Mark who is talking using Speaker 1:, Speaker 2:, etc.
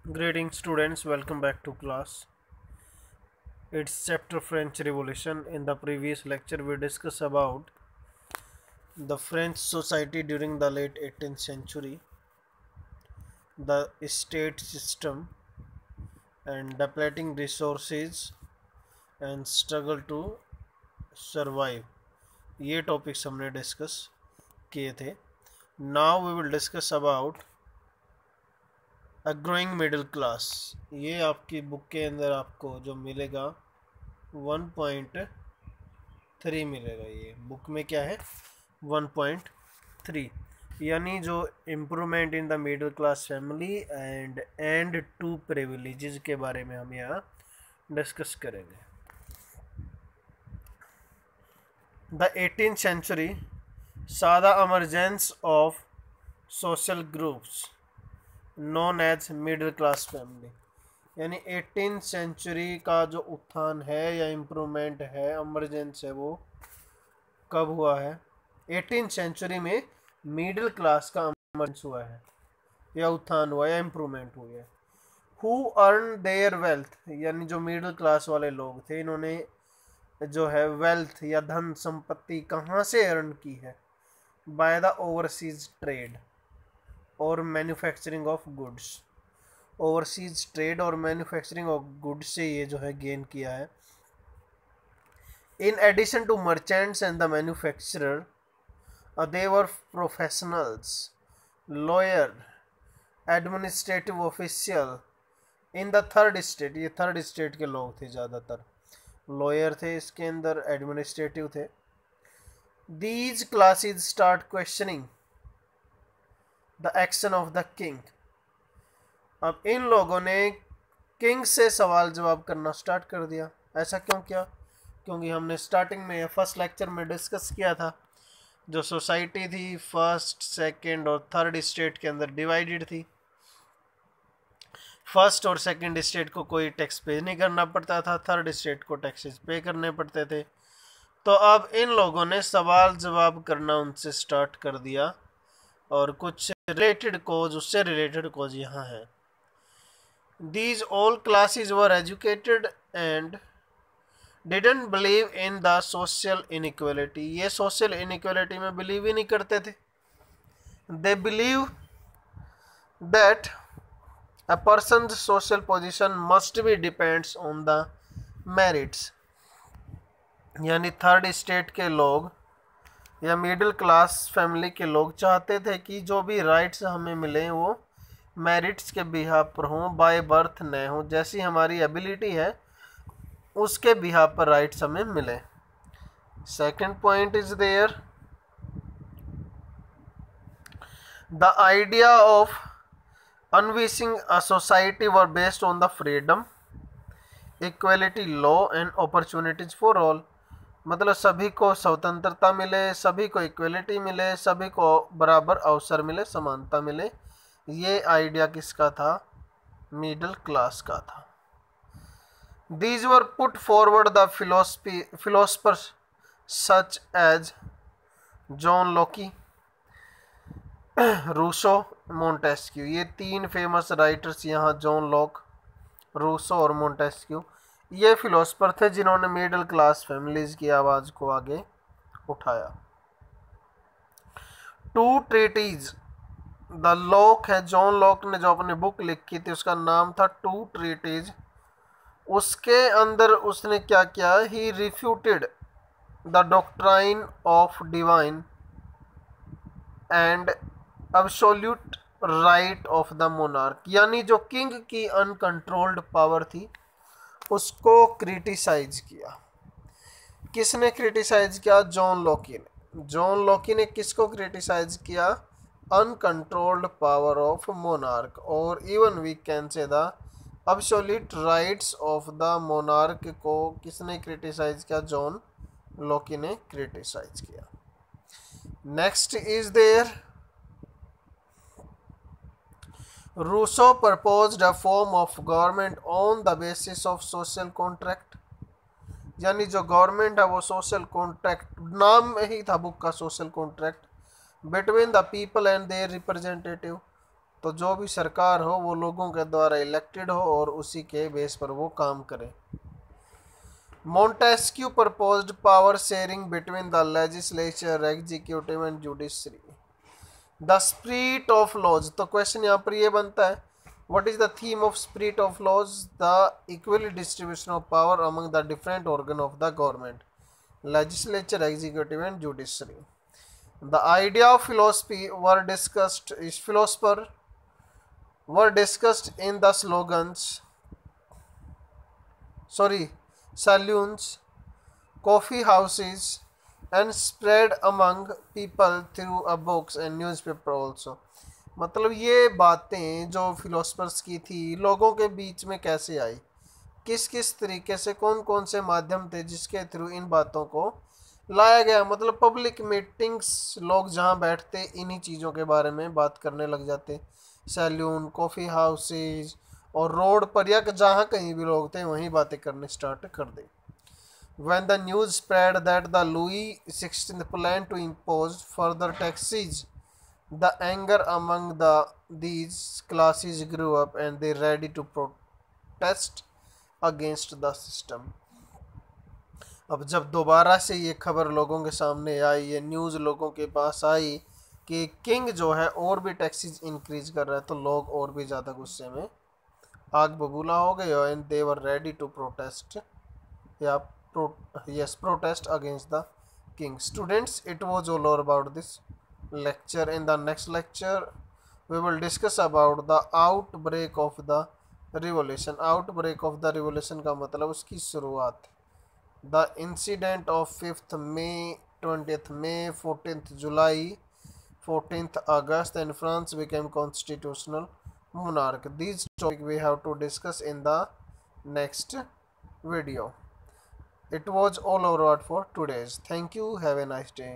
Speaker 1: Greetings students, welcome back to class. It's chapter French Revolution. In the previous lecture we discussed about the French society during the late 18th century, the state system and depleting resources and struggle to survive. ये topics हमने discuss किए थे. Now we will discuss about a growing middle class. ये आपकी book के अंदर आपको जो मिलेगा 1.3 मिलेगा. ये बुक में क्या है 1.3, यानी जो improvement in the middle class family and to privileges के बारे में हम यहाँ डिस्कस करेंगे. The 18th century saw the emergence of social groups known as middle class family. यानी 18th century का जो उत्थान है या इम्प्रूवमेंट है, एमरजेंस है, वो कब हुआ है? 18th century में मिडिल क्लास का एमरजेंस हुआ है या उत्थान हुआ या इम्प्रूवमेंट हुआ है. हु अर्न देयर वेल्थ, यानी जो मिडिल क्लास वाले लोग थे, इन्होंने जो है वेल्थ या धन संपत्ति कहाँ से अर्न की है? बाय द ओवरसीज ट्रेड और manufacturing of goods. Overseas trade और मैन्युफैक्चरिंग ऑफ गुड्स से ये जो है गेन किया है. In addition to merchants and the manufacturer they were professionals, lawyer, administrative official in the third state. ये थर्ड स्टेट के लोग थे, ज़्यादातर लॉयर थे इसके अंदर, एडमिनिस्ट्रेटिव थे. These classes start questioning the action of the king. अब इन लोगों ने किंग से सवाल जवाब करना स्टार्ट कर दिया. ऐसा क्यों किया? क्योंकि हमने स्टार्टिंग में फर्स्ट लेक्चर में डिस्कस किया था, जो सोसाइटी थी फर्स्ट, सेकंड और थर्ड स्टेट के अंदर डिवाइडेड थी. फर्स्ट और सेकंड स्टेट को कोई टैक्स पे नहीं करना पड़ता था, थर्ड स्टेट को टैक्सेस पे करने पड़ते थे. तो अब इन लोगों ने सवाल जवाब करना उनसे स्टार्ट कर दिया और कुछ रिलेटेड कोज, उससे रिलेटेड कोज यहाँ है. These all classes were educated and didn't believe in the social inequality. ये social inequality में believe ही नहीं करते थे. They believe that a person's social position must be depends on the merits. यानी थर्ड स्टेट के लोग या मिडिल क्लास फैमिली के लोग चाहते थे कि जो भी राइट्स हमें मिले वो मेरिट्स के बिहाफ पर हों, बाय बर्थ न हो. जैसी हमारी एबिलिटी है उसके बिहाफ पर राइट्स हमें मिले. Second point is there the idea of envisioning a society were based on the freedom, equality, law and opportunities for all. मतलब सभी को स्वतंत्रता मिले, सभी को इक्वलिटी मिले, सभी को बराबर अवसर मिले, समानता मिले. ये आइडिया किसका था? मिडिल क्लास का था. These were put forward the philosophers such as John Locke, Rousseau, Montesquieu. ये तीन फेमस राइटर्स यहाँ, जॉन लॉक, रूसो और मोंटेस्क्यू, ये फिलोसफर थे जिन्होंने मिडिल क्लास फैमिलीज की आवाज़ को आगे उठाया. टू ट्रीटीज द लॉक है, जॉन लॉक ने जो अपनी बुक लिखी थी उसका नाम था टू ट्रीटीज. उसके अंदर उसने क्या किया? He refuted the doctrine of divine and absolute right of the monarch. यानी जो किंग की अनकंट्रोल्ड पावर थी उसको क्रिटिसाइज किया. किसने क्रिटिसाइज किया? जॉन लॉकी ने. जॉन लॉकी ने किसको क्रिटिसाइज किया? अनकंट्रोल्ड पावर ऑफ मोनार्क, और even we can say the absolute rights of the monarch को किसने क्रिटिसाइज किया? जॉन लॉकी ने क्रिटिसाइज किया. Next is there Rousseau proposed a form of government on the basis of social contract. यानी जो government है वो सोशल कॉन्ट्रैक्ट, नाम ही था बुक का social contract, between the people and their representative. तो जो भी सरकार हो वो लोगों के द्वारा इलेक्टेड हो और उसी के बेस पर वो काम करे। Montesquieu proposed power sharing between the legislature, executive and judiciary. The spirit of laws, तो क्वेश्चन यहाँ पर ये बनता है, what is the theme of spirit of laws? The equal distribution of power among the different organ of the government, legislature, executive and judiciary. The idea of philosophy were discussed in the saloons, coffee houses and spread among people through a books and newspaper also. मतलब ये बातें जो philosophers की थी लोगों के बीच में कैसे आई, किस किस तरीके से, कौन कौन से माध्यम थे जिसके थ्रू इन बातों को लाया गया। मतलब पब्लिक मीटिंग्स, लोग जहाँ बैठते इन्हीं चीज़ों के बारे में बात करने लग जाते, सैलून, कॉफ़ी हाउसेज और रोड पर या जहाँ कहीं भी लोग थे वहीं बातें करने स्टार्ट कर दे। When the news spread that the Louis XVI planned to impose further taxes, the anger among these classes grew up and they ready to protest against the system. अब जब दोबारा से ये खबर लोगों के सामने आई, ये न्यूज़ लोगों के पास आई कि किंग जो है और भी टैक्सेस इंक्रीज कर रहा है, तो लोग और भी ज़्यादा गुस्से में आग बबूला हो गए and they were ready to protest या protest against the king. Students, it was all over about this lecture. In the next lecture we will discuss about the outbreak of the revolution. Outbreak of the revolution का मतलब उसकी शुरुआत। The incident of 5th May, 20th May, 14th July, 14th August and France became constitutional monarch. These topics we have to discuss in the next video. It was all over for today's. Thank you. Have a nice day.